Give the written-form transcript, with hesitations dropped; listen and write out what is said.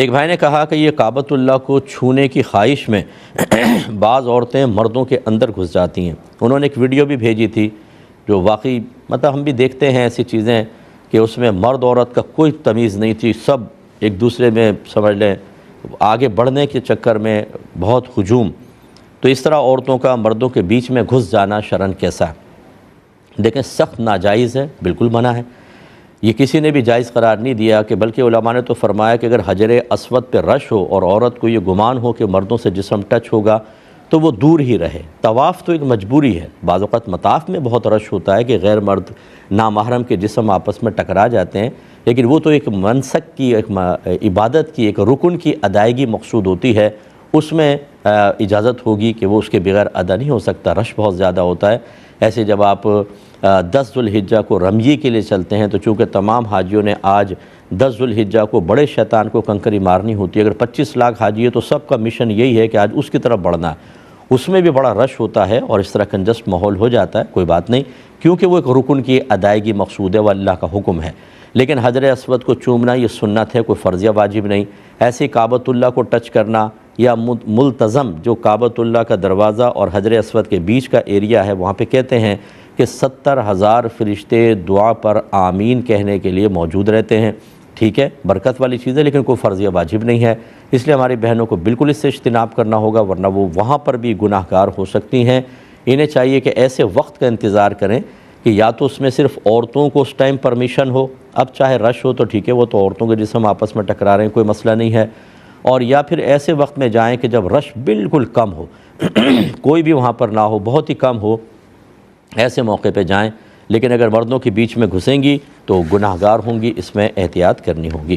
ایک بھائی نے کہا کہ یہ کعبۃ اللہ کو چھونے کی خواہش میں بعض عورتیں مردوں کے اندر گھس جاتی ہیں۔ انہوں نے ایک ویڈیو بھی بھیجی تھی جو واقعی ہم بھی دیکھتے ہیں ایسی چیزیں کہ اس میں مرد عورت کا کوئی تمیز نہیں تھی، سب ایک دوسرے میں سمجھ لیں آگے بڑھنے کے چکر میں بہت ہجوم۔ تو اس طرح عورتوں کا مردوں کے بیچ میں گھس جانا شرعاً کیسا ہے؟ دیکھیں سخت ناجائز ہے، بالکل منع ہے، یہ کسی نے بھی جائز قرار نہیں دیا کہ بلکہ علماء نے تو فرمایا کہ اگر حجر اسود پہ رش ہو اور عورت کو یہ گمان ہو کہ مردوں سے جسم ٹچ ہوگا تو وہ دور ہی رہے۔ طواف تو ایک مجبوری ہے، بعض اوقات مطاف میں بہت رش ہوتا ہے کہ غیر مرد نامحرم کے جسم آپس میں ٹکرا جاتے ہیں، لیکن وہ تو ایک منسک کی، ایک عبادت کی، ایک رکن کی ادائیگی مقصود ہوتی ہے، اس میں اجازت ہوگی کہ وہ اس کے بغیر ادا نہیں ہو سکتا، رش بہت زیادہ ہوتا ہے۔ ایسے جب آپ 10 ذوالحجہ کو رمیے کے لیے چلتے ہیں تو چونکہ تمام حاجیوں نے آج 10 ذوالحجہ کو بڑے شیطان کو کنکری مارنی ہوتی ہے، اگر 25 لاکھ حاجی ہے تو سب کا مشن یہی ہے کہ آج اس کی طرف بڑھنا ہے، اس میں بھی بڑا رش ہوتا ہے اور اس طرح کنجسٹ ماحول ہو جاتا ہے، کوئی بات نہیں، کیونکہ وہ ایک رکن کی ادائیگی مقصود ہے، وہ اللہ کا حکم ہے۔ لیکن حجر اسود کو چومنا یہ سنت ہے، کوئی فرضیہ واجب نہیں۔ ایسے کعبۃ اللہ کو ٹچ کرنا یا ملتزم جو کعبۃ اللہ کا دروازہ اور حجر اسود کے بیچ کا ایریا ہے، وہاں پہ کہتے ہیں کہ 70,000 فرشتے دعا پر آمین کہنے کے لیے موجود رہتے ہیں۔ ٹھیک ہے، برکت والی چیز ہے، لیکن کوئی فرضیہ واجب نہیں ہے، اس لیے ہماری بہنوں کو بالکل اس سے اجتناب کرنا ہوگا، ورنہ وہ وہاں پر بھی گناہ گار ہو سکتی ہیں۔ انہیں چاہیے کہ ایسے وقت کا انتظار کریں کہ یا تو اس میں صرف عورتوں کو اس ٹائم پرمیشن ہو، اب چاہے رش ہو تو ٹھیک ہے، وہ تو عورتوں کے جسم آپس میں ٹکرا رہے ہیں، کوئی مسئلہ نہیں ہے، اور یا پھر ایسے وقت میں جائیں کہ جب رش بالکل کم ہو کوئی بھی وہاں پر نہ ہو، بہت ہی کم ہو، ایسے موقع پہ جائیں۔ لیکن اگر مردوں کے بیچ میں گھسیں گی تو گناہ گار ہوں گی، اس میں احتیاط کرنی ہوگی۔